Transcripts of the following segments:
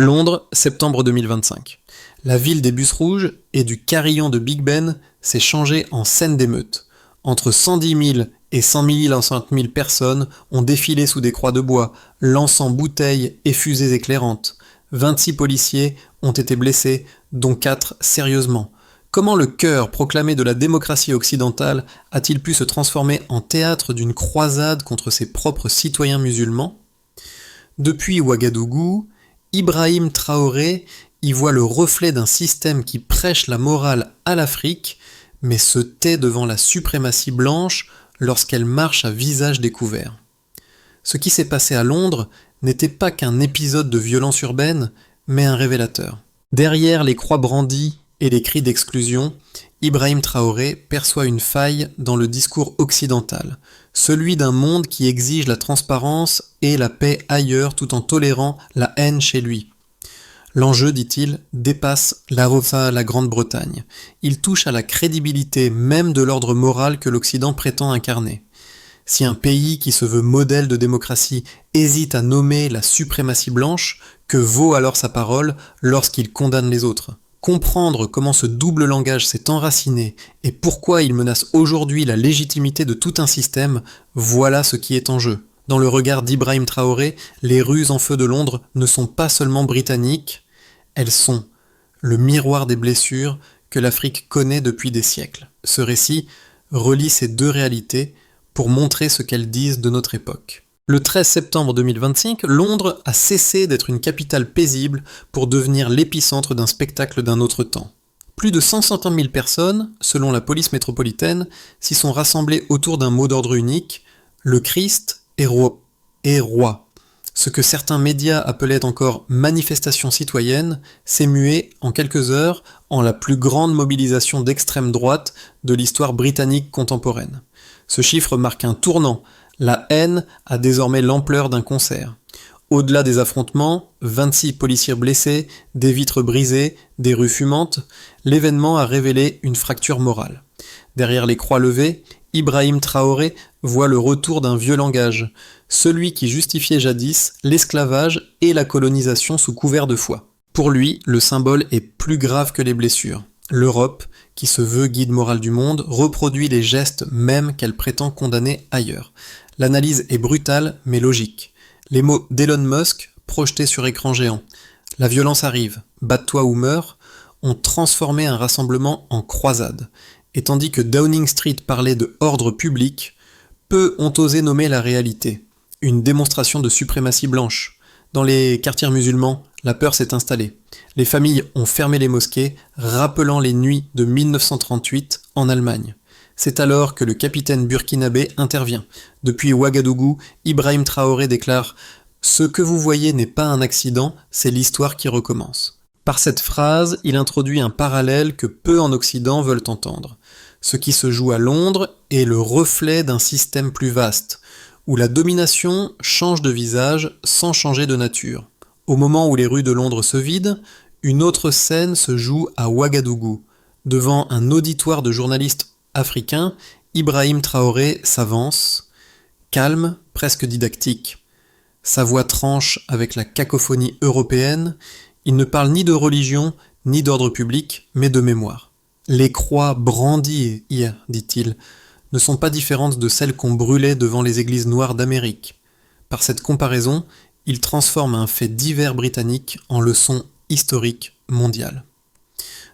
Londres, septembre 2025. La ville des bus rouges et du carillon de Big Ben s'est changée en scène d'émeute. Entre 110 000 et 150 000 personnes ont défilé sous des croix de bois, lançant bouteilles et fusées éclairantes. 26 policiers ont été blessés, dont 4 sérieusement. Comment le cœur proclamé de la démocratie occidentale a-t-il pu se transformer en théâtre d'une croisade contre ses propres citoyens musulmans ? Depuis Ouagadougou, Ibrahim Traoré y voit le reflet d'un système qui prêche la morale à l'Afrique, mais se tait devant la suprématie blanche lorsqu'elle marche à visage découvert. Ce qui s'est passé à Londres n'était pas qu'un épisode de violence urbaine, mais un révélateur. Derrière les croix brandies et les cris d'exclusion, Ibrahim Traoré perçoit une faille dans le discours occidental, celui d'un monde qui exige la transparence et la paix ailleurs tout en tolérant la haine chez lui. L'enjeu, dit-il, dépasse la Grande-Bretagne. Il touche à la crédibilité même de l'ordre moral que l'Occident prétend incarner. Si un pays qui se veut modèle de démocratie hésite à nommer la suprématie blanche, que vaut alors sa parole lorsqu'il condamne les autres ? Comprendre comment ce double langage s'est enraciné et pourquoi il menace aujourd'hui la légitimité de tout un système, voilà ce qui est en jeu. Dans le regard d'Ibrahim Traoré, les rues en feu de Londres ne sont pas seulement britanniques, elles sont le miroir des blessures que l'Afrique connaît depuis des siècles. Ce récit relie ces deux réalités pour montrer ce qu'elles disent de notre époque. Le 13 septembre 2025, Londres a cessé d'être une capitale paisible pour devenir l'épicentre d'un spectacle d'un autre temps. Plus de 150 000 personnes, selon la police métropolitaine, s'y sont rassemblées autour d'un mot d'ordre unique, le Christ est roi. Ce que certains médias appelaient encore manifestation citoyenne s'est mué en quelques heures en la plus grande mobilisation d'extrême droite de l'histoire britannique contemporaine. Ce chiffre marque un tournant. La haine a désormais l'ampleur d'un concert. Au-delà des affrontements, 26 policiers blessés, des vitres brisées, des rues fumantes, l'événement a révélé une fracture morale. Derrière les croix levées, Ibrahim Traoré voit le retour d'un vieux langage, celui qui justifiait jadis l'esclavage et la colonisation sous couvert de foi. Pour lui, le symbole est plus grave que les blessures. L'Europe, qui se veut guide moral du monde, reproduit les gestes mêmes qu'elle prétend condamner ailleurs. L'analyse est brutale mais logique. Les mots d'Elon Musk, projetés sur écran géant, « La violence arrive, batte-toi ou meurs », ont transformé un rassemblement en croisade. Et tandis que Downing Street parlait de ordre public, peu ont osé nommer la réalité. Une démonstration de suprématie blanche. Dans les quartiers musulmans, la peur s'est installée. Les familles ont fermé les mosquées, rappelant les nuits de 1938 en Allemagne. C'est alors que le capitaine burkinabé intervient. Depuis Ouagadougou, Ibrahim Traoré déclare « Ce que vous voyez n'est pas un accident, c'est l'histoire qui recommence ». Par cette phrase, il introduit un parallèle que peu en Occident veulent entendre. Ce qui se joue à Londres est le reflet d'un système plus vaste, où la domination change de visage sans changer de nature. Au moment où les rues de Londres se vident, une autre scène se joue à Ouagadougou. Devant un auditoire de journalistes africains, Ibrahim Traoré s'avance, calme, presque didactique. Sa voix tranche avec la cacophonie européenne. Il ne parle ni de religion, ni d'ordre public, mais de mémoire. Les croix brandies hier, dit-il, ne sont pas différentes de celles qu'on brûlait devant les églises noires d'Amérique. Par cette comparaison, il transforme un fait divers britannique en leçon historique mondiale.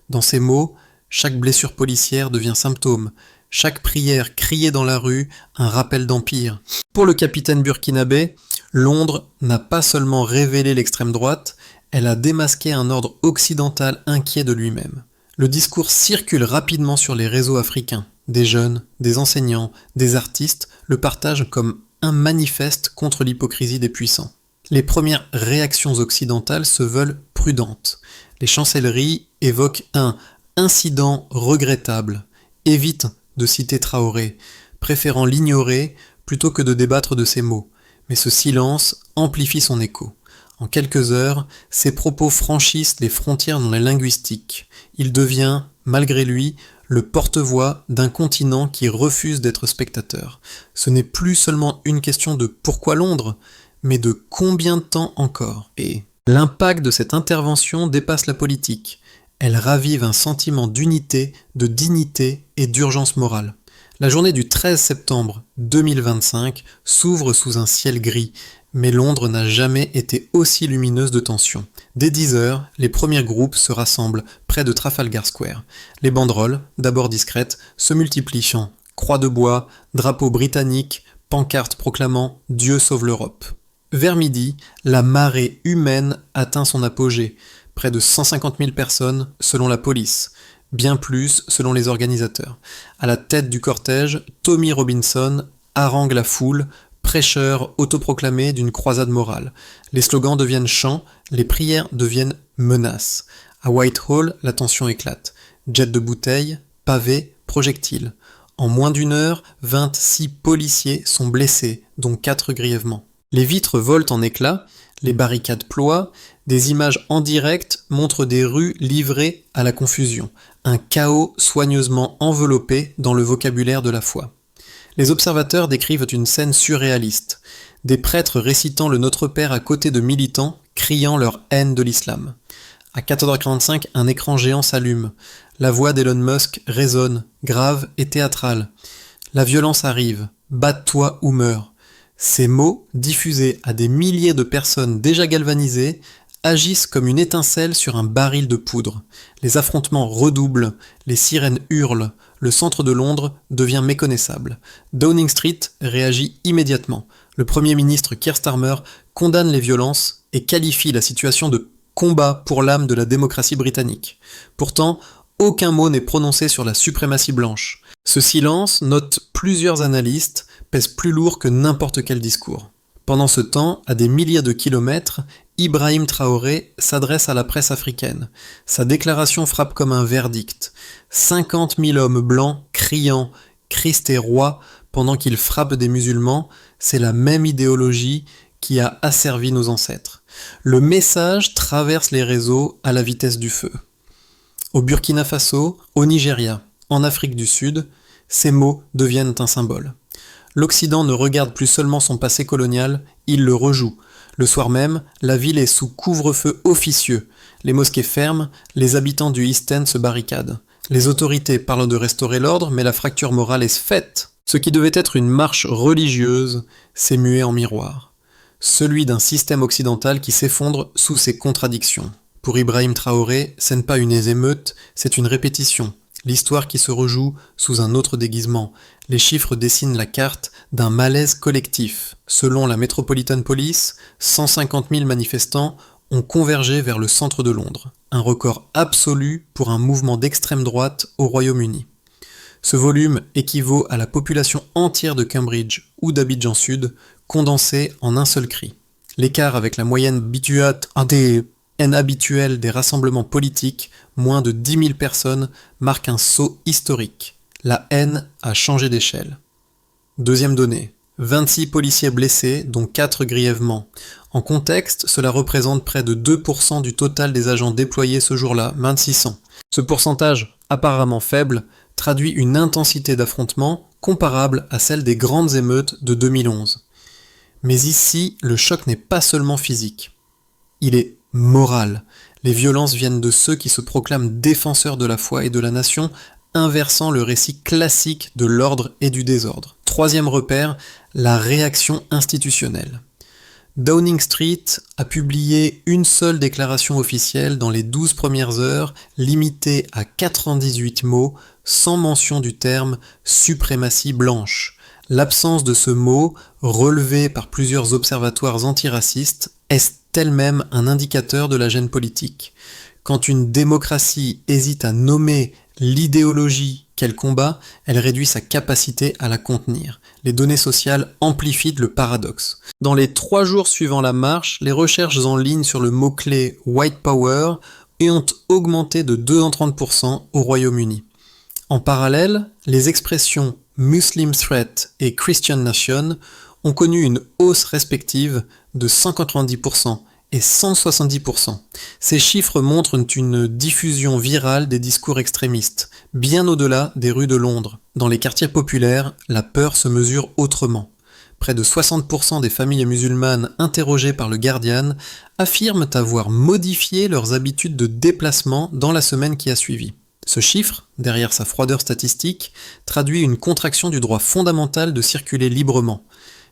Dans ces mots, chaque blessure policière devient symptôme, chaque prière criée dans la rue, un rappel d'empire. Pour le capitaine burkinabé, Londres n'a pas seulement révélé l'extrême droite, elle a démasqué un ordre occidental inquiet de lui-même. Le discours circule rapidement sur les réseaux africains. Des jeunes, des enseignants, des artistes le partagent comme un manifeste contre l'hypocrisie des puissants. Les premières réactions occidentales se veulent prudentes. Les chancelleries évoquent un incident regrettable, évitent de citer Traoré, préférant l'ignorer plutôt que de débattre de ses mots. Mais ce silence amplifie son écho. En quelques heures, ses propos franchissent les frontières dans la linguistique. Il devient, malgré lui, le porte-voix d'un continent qui refuse d'être spectateur. Ce n'est plus seulement une question de pourquoi Londres, mais de combien de temps encore. Et L'impact de cette intervention dépasse la politique. Elle ravive un sentiment d'unité, de dignité et d'urgence morale. La journée du 13 septembre 2025 s'ouvre sous un ciel gris, mais Londres n'a jamais été aussi lumineuse de tension. Dès 10 heures, les premiers groupes se rassemblent près de Trafalgar Square. Les banderoles, d'abord discrètes, se multipliant. Croix de bois, drapeaux britanniques, pancartes proclamant « Dieu sauve l'Europe ». Vers midi, la marée humaine atteint son apogée, près de 150 000 personnes selon la police, bien plus selon les organisateurs. À la tête du cortège, Tommy Robinson harangue la foule, prêcheur autoproclamé d'une croisade morale. Les slogans deviennent chants, les prières deviennent menaces. À Whitehall, la tension éclate. Jets de bouteilles, pavés, projectiles. En moins d'une heure, 26 policiers sont blessés, dont 4 grièvement. Les vitres volent en éclats, les barricades ploient, des images en direct montrent des rues livrées à la confusion, un chaos soigneusement enveloppé dans le vocabulaire de la foi. Les observateurs décrivent une scène surréaliste, des prêtres récitant le Notre Père à côté de militants criant leur haine de l'islam. À 14h45, un écran géant s'allume. La voix d'Elon Musk résonne, grave et théâtrale. La violence arrive, batte-toi ou meurs. Ces mots, diffusés à des milliers de personnes déjà galvanisées, agissent comme une étincelle sur un baril de poudre. Les affrontements redoublent, les sirènes hurlent, le centre de Londres devient méconnaissable. Downing Street réagit immédiatement. Le Premier ministre Keir Starmer condamne les violences et qualifie la situation de combat pour l'âme de la démocratie britannique. Pourtant, aucun mot n'est prononcé sur la suprématie blanche. Ce silence, notent plusieurs analystes, pèse plus lourd que n'importe quel discours. Pendant ce temps, à des milliers de kilomètres, Ibrahim Traoré s'adresse à la presse africaine. Sa déclaration frappe comme un verdict. 50 000 hommes blancs criant « Christ est roi » pendant qu'ils frappent des musulmans, c'est la même idéologie qui a asservi nos ancêtres. Le message traverse les réseaux à la vitesse du feu. Au Burkina Faso, au Nigeria, en Afrique du Sud, ces mots deviennent un symbole. L'Occident ne regarde plus seulement son passé colonial, il le rejoue. Le soir même, la ville est sous couvre-feu officieux. Les mosquées ferment, les habitants du East End se barricadent. Les autorités parlent de restaurer l'ordre, mais la fracture morale est faite. Ce qui devait être une marche religieuse s'est mué en miroir. Celui d'un système occidental qui s'effondre sous ses contradictions. Pour Ibrahim Traoré, ce n'est pas une émeute, c'est une répétition. L'histoire qui se rejoue sous un autre déguisement. Les chiffres dessinent la carte d'un malaise collectif. Selon la Metropolitan Police, 150 000 manifestants ont convergé vers le centre de Londres. Un record absolu pour un mouvement d'extrême droite au Royaume-Uni. Ce volume équivaut à la population entière de Cambridge ou d'Abidjan Sud, condensée en un seul cri. L'écart avec la moyenne habituelle des rassemblements politiques, moins de 10 000 personnes, marque un saut historique. La haine a changé d'échelle. Deuxième donnée, 26 policiers blessés, dont 4 grièvement. En contexte, cela représente près de 2% du total des agents déployés ce jour-là, 2600. Ce pourcentage, apparemment faible, traduit une intensité d'affrontement comparable à celle des grandes émeutes de 2011. Mais ici, le choc n'est pas seulement physique. Il est moral. Les violences viennent de ceux qui se proclament défenseurs de la foi et de la nation, inversant le récit classique de l'ordre et du désordre. Troisième repère, la réaction institutionnelle. Downing Street a publié une seule déclaration officielle dans les 12 premières heures, limitée à 98 mots, sans mention du terme « suprématie blanche ». L'absence de ce mot, relevé par plusieurs observatoires antiracistes, est elle-même un indicateur de la gêne politique. Quand une démocratie hésite à nommer l'idéologie qu'elle combat, elle réduit sa capacité à la contenir. Les données sociales amplifient le paradoxe. Dans les 3 jours suivant la marche, les recherches en ligne sur le mot-clé « White Power » ont augmenté de 230% au Royaume-Uni. En parallèle, les expressions « Muslim Threat » et « Christian Nation » ont connu une hausse respective de 190% et 170%. Ces chiffres montrent une diffusion virale des discours extrémistes, bien au-delà des rues de Londres. Dans les quartiers populaires, la peur se mesure autrement. Près de 60% des familles musulmanes interrogées par le Guardian affirment avoir modifié leurs habitudes de déplacement dans la semaine qui a suivi. Ce chiffre, derrière sa froideur statistique, traduit une contraction du droit fondamental de circuler librement,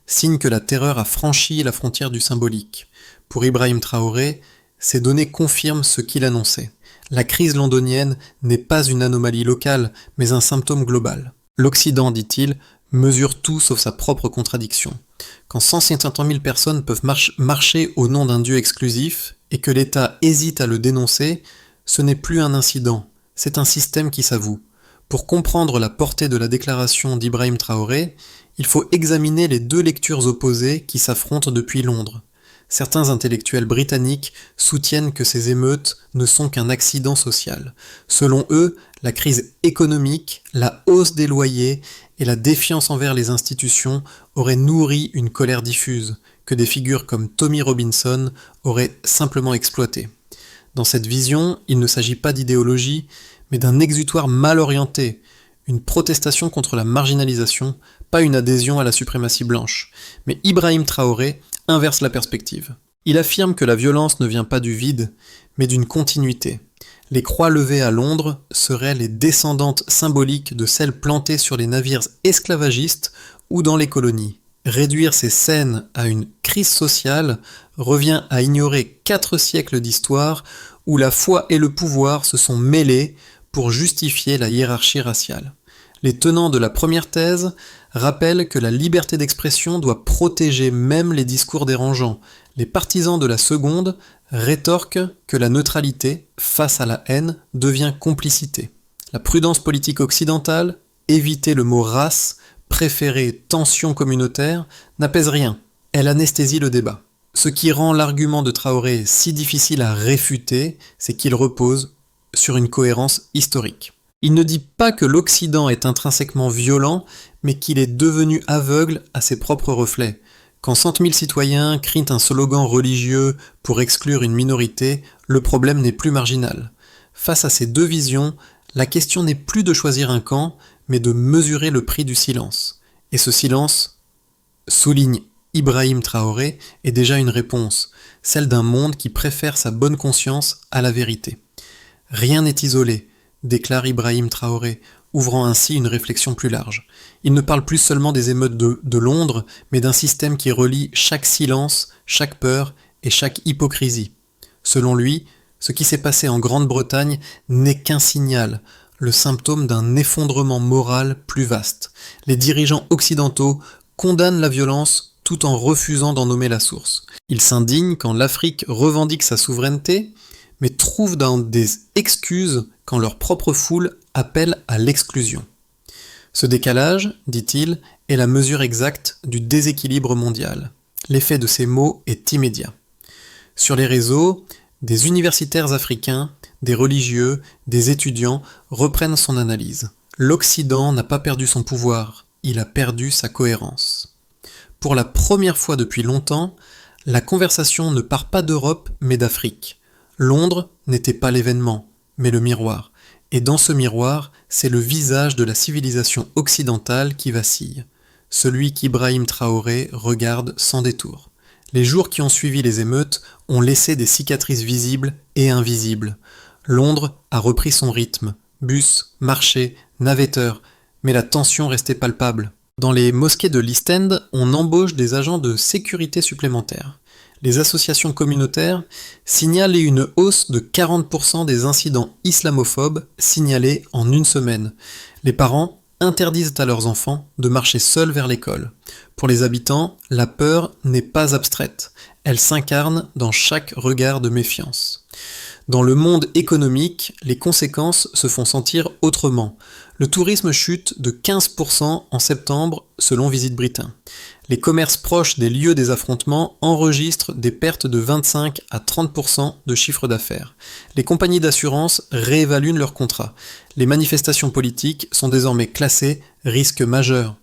signe que la terreur a franchi la frontière du symbolique. Pour Ibrahim Traoré, ces données confirment ce qu'il annonçait. La crise londonienne n'est pas une anomalie locale, mais un symptôme global. L'Occident, dit-il, mesure tout sauf sa propre contradiction. Quand 150 000 personnes peuvent marcher au nom d'un Dieu exclusif et que l'État hésite à le dénoncer, ce n'est plus un incident, c'est un système qui s'avoue. Pour comprendre la portée de la déclaration d'Ibrahim Traoré, il faut examiner les deux lectures opposées qui s'affrontent depuis Londres. Certains intellectuels britanniques soutiennent que ces émeutes ne sont qu'un accident social. Selon eux, la crise économique, la hausse des loyers et la défiance envers les institutions auraient nourri une colère diffuse, que des figures comme Tommy Robinson auraient simplement exploitée. Dans cette vision, il ne s'agit pas d'idéologie, mais d'un exutoire mal orienté, une protestation contre la marginalisation, pas une adhésion à la suprématie blanche. Mais Ibrahim Traoré inverse la perspective. Il affirme que la violence ne vient pas du vide, mais d'une continuité. Les croix levées à Londres seraient les descendantes symboliques de celles plantées sur les navires esclavagistes ou dans les colonies. Réduire ces scènes à une crise sociale revient à ignorer 4 siècles d'histoire où la foi et le pouvoir se sont mêlés pour justifier la hiérarchie raciale. Les tenants de la première thèse rappellent que la liberté d'expression doit protéger même les discours dérangeants. Les partisans de la seconde rétorquent que la neutralité, face à la haine, devient complicité. La prudence politique occidentale, éviter le mot race, préférer tension communautaire, n'apaise rien. Elle anesthésie le débat. Ce qui rend l'argument de Traoré si difficile à réfuter, c'est qu'il repose sur une cohérence historique. Il ne dit pas que l'Occident est intrinsèquement violent, mais qu'il est devenu aveugle à ses propres reflets. Quand 100 000 citoyens crient un slogan religieux pour exclure une minorité, le problème n'est plus marginal. Face à ces deux visions, la question n'est plus de choisir un camp, mais de mesurer le prix du silence. Et ce silence, souligne Ibrahim Traoré, est déjà une réponse, celle d'un monde qui préfère sa bonne conscience à la vérité. Rien n'est isolé, déclare Ibrahim Traoré, ouvrant ainsi une réflexion plus large. Il ne parle plus seulement des émeutes de Londres, mais d'un système qui relie chaque silence, chaque peur et chaque hypocrisie. Selon lui, ce qui s'est passé en Grande-Bretagne n'est qu'un signal, le symptôme d'un effondrement moral plus vaste. Les dirigeants occidentaux condamnent la violence tout en refusant d'en nommer la source. Ils s'indignent quand l'Afrique revendique sa souveraineté, mais trouvent des excuses quand leur propre foule appelle à l'exclusion. Ce décalage, dit-il, est la mesure exacte du déséquilibre mondial. L'effet de ces mots est immédiat. Sur les réseaux, des universitaires africains, des religieux, des étudiants reprennent son analyse. L'Occident n'a pas perdu son pouvoir, il a perdu sa cohérence. Pour la première fois depuis longtemps, la conversation ne part pas d'Europe mais d'Afrique. Londres n'était pas l'événement, mais le miroir. Et dans ce miroir, c'est le visage de la civilisation occidentale qui vacille, celui qu'Ibrahim Traoré regarde sans détour. Les jours qui ont suivi les émeutes ont laissé des cicatrices visibles et invisibles. Londres a repris son rythme, bus, marchés, navetteurs, mais la tension restait palpable. Dans les mosquées de l'East End, on embauche des agents de sécurité supplémentaires. Les associations communautaires signalent une hausse de 40% des incidents islamophobes signalés en une semaine. Les parents interdisent à leurs enfants de marcher seuls vers l'école. Pour les habitants, la peur n'est pas abstraite. Elle s'incarne dans chaque regard de méfiance. Dans le monde économique, les conséquences se font sentir autrement. Le tourisme chute de 15% en septembre selon Visite Britain. Les commerces proches des lieux des affrontements enregistrent des pertes de 25 à 30% de chiffre d'affaires. Les compagnies d'assurance réévaluent leurs contrats. Les manifestations politiques sont désormais classées risque majeur.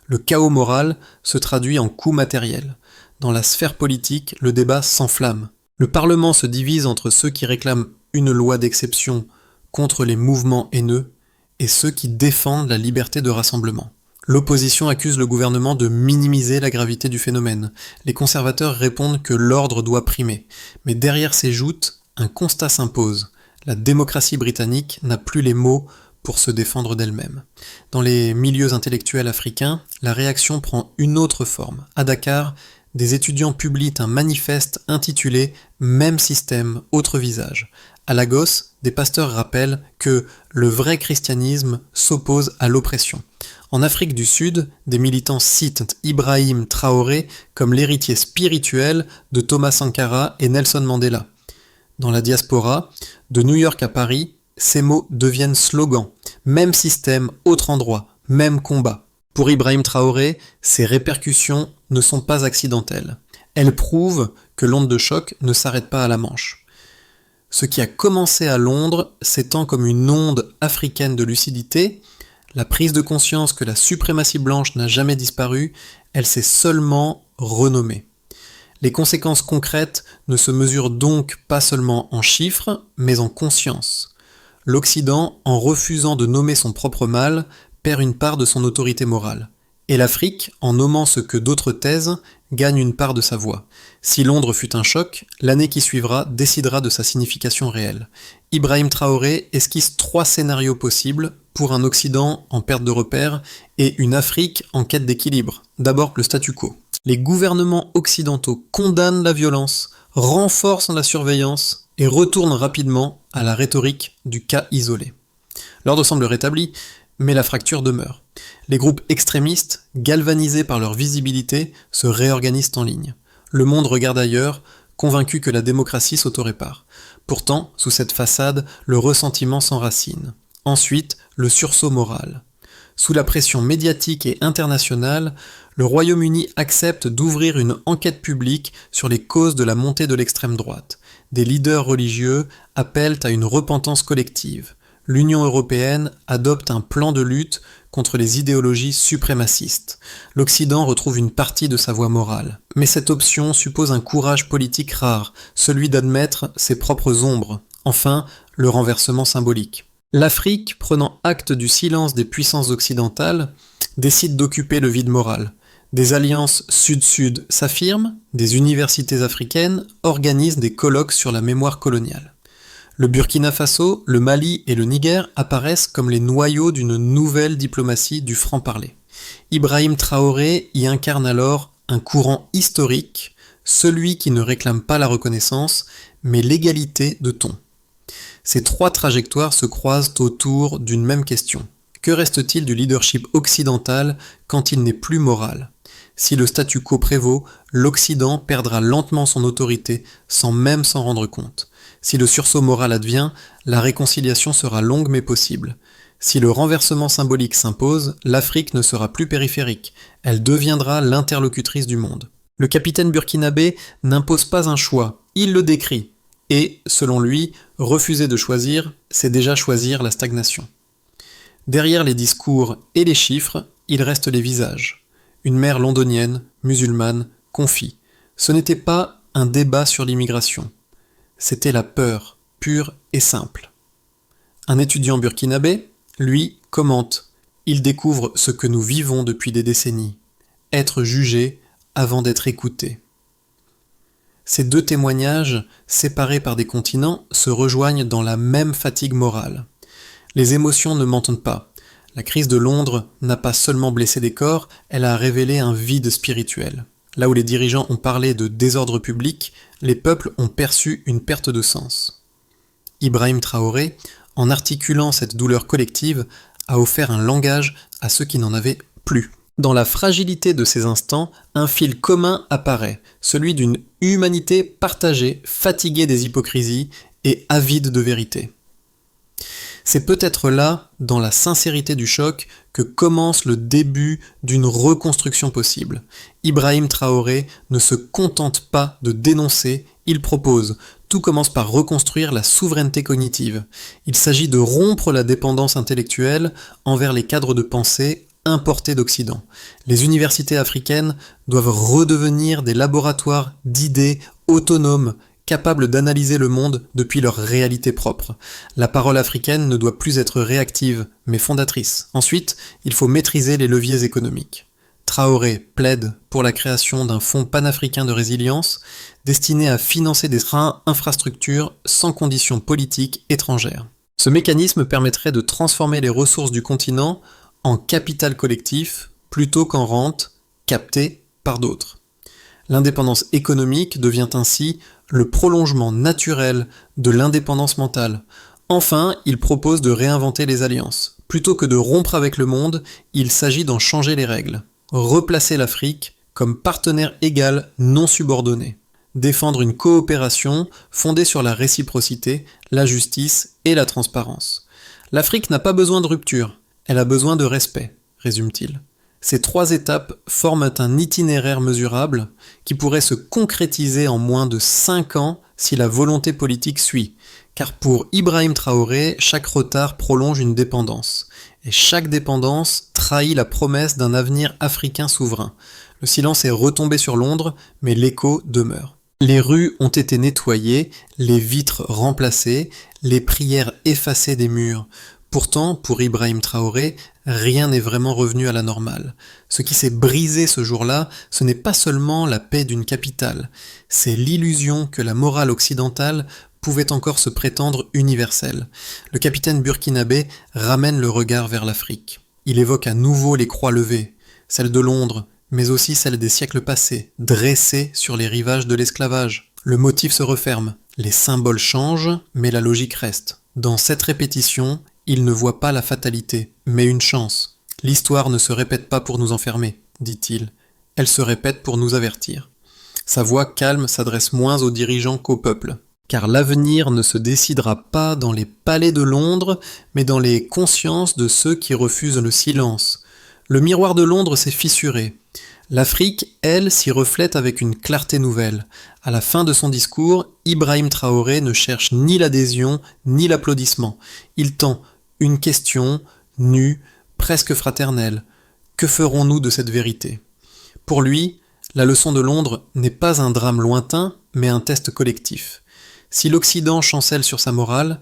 Le chaos moral se traduit en coûts matériels. Dans la sphère politique, le débat s'enflamme. Le Parlement se divise entre ceux qui réclament une loi d'exception contre les mouvements haineux et ceux qui défendent la liberté de rassemblement. L'opposition accuse le gouvernement de minimiser la gravité du phénomène. Les conservateurs répondent que l'ordre doit primer. Mais derrière ces joutes, un constat s'impose. La démocratie britannique n'a plus les mots pour se défendre d'elle-même. Dans les milieux intellectuels africains, la réaction prend une autre forme. À Dakar, des étudiants publient un manifeste intitulé « Même système, autre visage ». À Lagos, des pasteurs rappellent que le vrai christianisme s'oppose à l'oppression. En Afrique du Sud, des militants citent Ibrahim Traoré comme l'héritier spirituel de Thomas Sankara et Nelson Mandela. Dans la diaspora, de New York à Paris, ces mots deviennent slogans. Même système, autre endroit, même combat. Pour Ibrahim Traoré, ces répercussions ne sont pas accidentelles. Elles prouvent que l'onde de choc ne s'arrête pas à la Manche. Ce qui a commencé à Londres s'étend comme une onde africaine de lucidité. La prise de conscience que la suprématie blanche n'a jamais disparu, elle s'est seulement renommée. Les conséquences concrètes ne se mesurent donc pas seulement en chiffres, mais en conscience. L'Occident, en refusant de nommer son propre mal, perd une part de son autorité morale. Et l'Afrique, en nommant ce que d'autres taisent, gagne une part de sa voix. Si Londres fut un choc, l'année qui suivra décidera de sa signification réelle. Ibrahim Traoré esquisse 3 scénarios possibles pour un Occident en perte de repères et une Afrique en quête d'équilibre. D'abord le statu quo. Les gouvernements occidentaux condamnent la violence, renforcent la surveillance et retournent rapidement à la rhétorique du cas isolé. L'ordre semble rétabli, mais la fracture demeure. Les groupes extrémistes, galvanisés par leur visibilité, se réorganisent en ligne. Le monde regarde ailleurs, convaincu que la démocratie s'autorépare. Pourtant, sous cette façade, le ressentiment s'enracine. Ensuite, le sursaut moral. Sous la pression médiatique et internationale, le Royaume-Uni accepte d'ouvrir une enquête publique sur les causes de la montée de l'extrême droite. Des leaders religieux appellent à une repentance collective. L'Union européenne adopte un plan de lutte contre les idéologies suprémacistes. L'Occident retrouve une partie de sa voie morale. Mais cette option suppose un courage politique rare, celui d'admettre ses propres ombres. Enfin, le renversement symbolique. L'Afrique, prenant acte du silence des puissances occidentales, décide d'occuper le vide moral. Des alliances sud-sud s'affirment, des universités africaines organisent des colloques sur la mémoire coloniale. Le Burkina Faso, le Mali et le Niger apparaissent comme les noyaux d'une nouvelle diplomatie du franc-parler. Ibrahim Traoré y incarne alors un courant historique, celui qui ne réclame pas la reconnaissance, mais l'égalité de ton. Ces 3 trajectoires se croisent autour d'une même question. Que reste-t-il du leadership occidental quand il n'est plus moral ? Si le statu quo prévaut, l'Occident perdra lentement son autorité sans même s'en rendre compte. Si le sursaut moral advient, la réconciliation sera longue mais possible. Si le renversement symbolique s'impose, l'Afrique ne sera plus périphérique, elle deviendra l'interlocutrice du monde. Le capitaine burkinabé n'impose pas un choix, il le décrit. Et, selon lui, refuser de choisir, c'est déjà choisir la stagnation. Derrière les discours et les chiffres, il reste les visages. Une mère londonienne, musulmane, confie. Ce n'était pas un débat sur l'immigration. C'était la peur, pure et simple. Un étudiant burkinabé, lui, commente. Il découvre ce que nous vivons depuis des décennies. Être jugé avant d'être écouté. Ces 2 témoignages, séparés par des continents, se rejoignent dans la même fatigue morale. Les émotions ne mentent pas. La crise de Londres n'a pas seulement blessé des corps, elle a révélé un vide spirituel. Là où les dirigeants ont parlé de désordre public, les peuples ont perçu une perte de sens. Ibrahim Traoré, en articulant cette douleur collective, a offert un langage à ceux qui n'en avaient plus. Dans la fragilité de ces instants, un fil commun apparaît, celui d'une humanité partagée, fatiguée des hypocrisies et avide de vérité. C'est peut-être là, dans la sincérité du choc, que commence le début d'une reconstruction possible. Ibrahim Traoré ne se contente pas de dénoncer, il propose. Tout commence par reconstruire la souveraineté cognitive. Il s'agit de rompre la dépendance intellectuelle envers les cadres de pensée importés d'Occident. Les universités africaines doivent redevenir des laboratoires d'idées autonomes, capables d'analyser le monde depuis leur réalité propre. La parole africaine ne doit plus être réactive, mais fondatrice. Ensuite, il faut maîtriser les leviers économiques. Traoré plaide pour la création d'un fonds panafricain de résilience destiné à financer des infrastructures sans conditions politiques étrangères. Ce mécanisme permettrait de transformer les ressources du continent en capital collectif plutôt qu'en rente captée par d'autres. L'indépendance économique devient ainsi le prolongement naturel de l'indépendance mentale. Enfin, il propose de réinventer les alliances. Plutôt que de rompre avec le monde, il s'agit d'en changer les règles. Replacer l'Afrique comme partenaire égal non subordonné. Défendre une coopération fondée sur la réciprocité, la justice et la transparence. L'Afrique n'a pas besoin de rupture, elle a besoin de respect, résume-t-il. Ces 3 étapes forment un itinéraire mesurable qui pourrait se concrétiser en moins de 5 ans si la volonté politique suit. Car pour Ibrahim Traoré, chaque retard prolonge une dépendance. Et chaque dépendance trahit la promesse d'un avenir africain souverain. Le silence est retombé sur Londres, mais l'écho demeure. Les rues ont été nettoyées, les vitres remplacées, les prières effacées des murs. Pourtant, pour Ibrahim Traoré, rien n'est vraiment revenu à la normale. Ce qui s'est brisé ce jour-là, ce n'est pas seulement la paix d'une capitale, c'est l'illusion que la morale occidentale pouvait encore se prétendre universelle. Le capitaine burkinabé ramène le regard vers l'Afrique. Il évoque à nouveau les croix levées, celles de Londres, mais aussi celles des siècles passés, dressées sur les rivages de l'esclavage. Le motif se referme, les symboles changent, mais la logique reste. Dans cette répétition, il ne voit pas la fatalité, mais une chance. L'histoire ne se répète pas pour nous enfermer, dit-il. Elle se répète pour nous avertir. Sa voix calme s'adresse moins aux dirigeants qu'au peuple. Car l'avenir ne se décidera pas dans les palais de Londres, mais dans les consciences de ceux qui refusent le silence. Le miroir de Londres s'est fissuré. L'Afrique, elle, s'y reflète avec une clarté nouvelle. À la fin de son discours, Ibrahim Traoré ne cherche ni l'adhésion, ni l'applaudissement. Il tend une question, nue, presque fraternelle. Que ferons-nous de cette vérité ? Pour lui, la leçon de Londres n'est pas un drame lointain, mais un test collectif. Si l'Occident chancelle sur sa morale,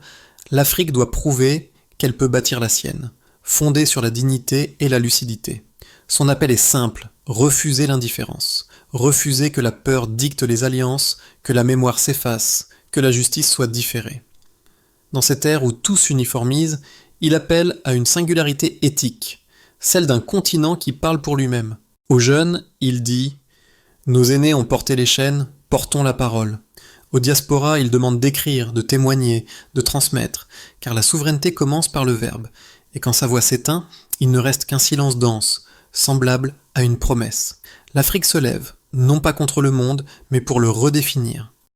l'Afrique doit prouver qu'elle peut bâtir la sienne, fondée sur la dignité et la lucidité. Son appel est simple, refuser l'indifférence, refuser que la peur dicte les alliances, que la mémoire s'efface, que la justice soit différée. Dans cette ère où tout s'uniformise, il appelle à une singularité éthique, celle d'un continent qui parle pour lui-même. Aux jeunes, il dit « Nos aînés ont porté les chaînes, portons la parole ». Aux diasporas, il demande d'écrire, de témoigner, de transmettre, car la souveraineté commence par le verbe, et quand sa voix s'éteint, il ne reste qu'un silence dense, semblable à une promesse. L'Afrique se lève, non pas contre le monde, mais pour le redéfinir.